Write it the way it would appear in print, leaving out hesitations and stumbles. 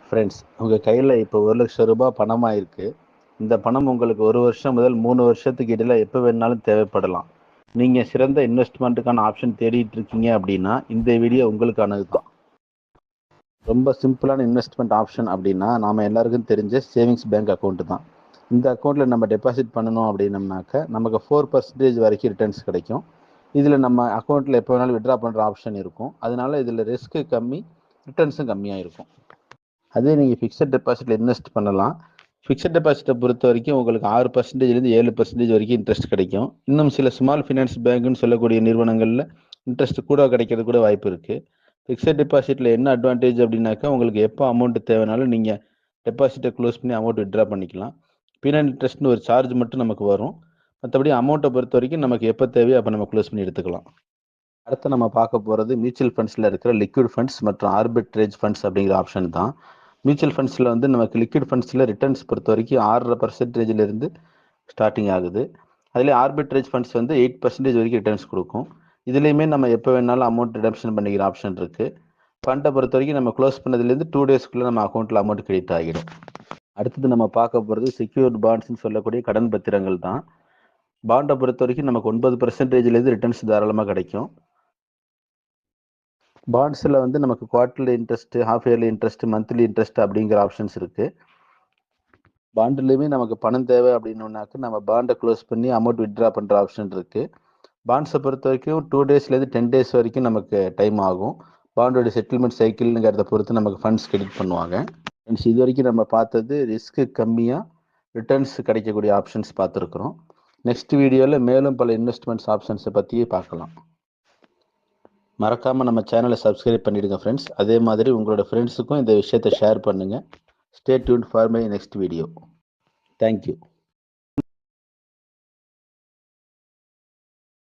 Friends, உங்கள் கையில் இப்போ ₹1,00,000 பணமாக இருக்குது. இந்த பணம் உங்களுக்கு 1 வருஷம் முதல் 3 வருஷத்துக்கு இடையில் எப்போ வேணாலும் தேவைப்படலாம். நீங்கள் சிறந்த இன்வெஸ்ட்மெண்ட்டுக்கான ஆப்ஷன் தேடிட்டு இருக்கீங்க அப்படின்னா இந்த வீடியோ உங்களுக்கானது தான். ரொம்ப சிம்பிளான இன்வெஸ்ட்மெண்ட் ஆப்ஷன் அப்படின்னா நாம் எல்லாருக்கும் தெரிஞ்ச சேவிங்ஸ் பேங்க் அக்கௌண்ட்டு தான். இந்த அக்கௌண்ட்டில் நம்ம டெபாசிட் பண்ணணும் அப்படின்னம்னாக்க நமக்கு 4% வரைக்கும் ரிட்டர்ன்ஸ் கிடைக்கும். இதில் நம்ம அக்கௌண்ட்டில் எப்போ வேணாலும் விட்ரா பண்ணுற ஆப்ஷன் இருக்கும். அதனால இதில் ரிஸ்க்கு கம்மி, ரிட்டர்ன்ஸும் கம்மியாக இருக்கும். அதே நீங்கள் ஃபிக்ஸட் டெபாசிட்டில் இன்வெஸ்ட் பண்ணலாம். ஃபிக்ஸட் டெபாசிட்டை பொறுத்த வரைக்கும் உங்களுக்கு 6%லேருந்து 7% வரைக்கும் இன்ட்ரெஸ்ட் கிடைக்கும். இன்னும் சில ஸ்மால் ஃபினான்ஸ் பேங்க்குன்னு சொல்லக்கூடிய நிறுவனங்களில் இன்ட்ரெஸ்ட் கூட கிடைக்கிறது கூட வாய்ப்பு இருக்குது. ஃபிக்ஸட் டெபாசிட்டில் என்ன அட்வான்டேஜ் அப்படின்னாக்கா உங்களுக்கு எப்போ அமௌண்ட் தேவைனாலும் நீங்கள் டெபாசிட்டை க்ளோஸ் பண்ணி அமௌண்ட் விட்ரா பண்ணிக்கலாம். பின்னாடி இன்ட்ரெஸ்ட்னு ஒரு சார்ஜ் மட்டும் நமக்கு வரும். மற்றபடி அமௌண்ட்டை பொறுத்த வரைக்கும் நமக்கு எப்போ தேவையோ அப்போ நம்ம க்ளோஸ் பண்ணி எடுத்துக்கலாம். அடுத்து நம்ம பார்க்க போகிறது மியூச்சுவல் ஃபண்ட்ஸில் இருக்கிற லிக்விட் ஃபண்ட்ஸ் மற்றும் ஆர்பிட்ரேஜ் ஃபண்ட்ஸ் அப்படிங்கிற ஆப்ஷன் தான். மியூச்சுவல் ஃபண்ட்ஸில் வந்து நமக்கு லிக்விட் ஃபண்ட்ஸில் ரிட்டர்ன்ஸ் பொறுத்த வரைக்கும் 6.5% ஸ்டார்டிங் ஆகுது. அதிலே ஆர்பிட்ரேஜ் ஃபண்ட்ஸ் வந்து 8% வரைக்கும் ரிட்டர்ன்ஸ் கொடுக்கும். இதுலேயுமே நம்ம எப்போ வேணாலும் அமௌண்ட் ரிடம்ஷன் பண்ணிக்கிற ஆப்ஷன் இருக்குது. ஃபண்டை பொறுத்த வரைக்கும் நம்ம க்ளோஸ் பண்ணதுலேருந்து 2 டேஸ்க்குள்ளே நம்ம அக்கௌண்ட்டில் அமௌண்ட் கிரெடிட் ஆகிடும். அடுத்தது நம்ம பார்க்க போகிறது செக்யூர்ட் பாண்ட்ஸ்ன்னு சொல்லக்கூடிய கடன் பத்திரங்கள் தான். பாண்டை பொறுத்த வரைக்கும் நமக்கு 9%லேருந்து ரிட்டர்ன்ஸ் தாராளமாக கிடைக்கும். பாண்ட்ஸில் வந்து நமக்கு quarterly interest, half yearly interest, monthly interest அப்படிங்கிற ஆப்ஷன்ஸ் இருக்குது. பாண்டுலேயுமே நமக்கு பணம் தேவை அப்படின்னோன்னாக்க நம்ம பாண்டை க்ளோஸ் பண்ணி அமௌண்ட் வித்ட்ரா பண்ணுற ஆப்ஷன் இருக்குது. பாண்ட்ஸை பொறுத்த வரைக்கும் 2 டேஸ்லேருந்து 10 டேஸ் வரைக்கும் நமக்கு டைம் ஆகும். பாண்டோட செட்டில்மெண்ட் சைக்கிள்ங்கிறத பொறுத்து நமக்கு ஃபண்ட்ஸ் கிரெடிட் பண்ணுவாங்க. இது வரைக்கும் நம்ம பார்த்தது ரிஸ்க்கு கம்மியாக ரிட்டர்ன்ஸ் கிடைக்கக்கூடிய ஆப்ஷன்ஸ் பார்த்துருக்குறோம். நெக்ஸ்ட் வீடியோவில் மேலும் பல இன்வெஸ்ட்மெண்ட்ஸ் ஆப்ஷன்ஸை பற்றியே பார்க்கலாம். மறக்காமல் நம்ம சேனலை சப்ஸ்கிரைப் பண்ணிவிடுங்க ஃப்ரெண்ட்ஸ். அதே மாதிரி உங்களோட ஃப்ரெண்ட்ஸுக்கும் இந்த விஷயத்தை ஷேர் பண்ணுங்கள். Stay tuned for my next video. Thank you.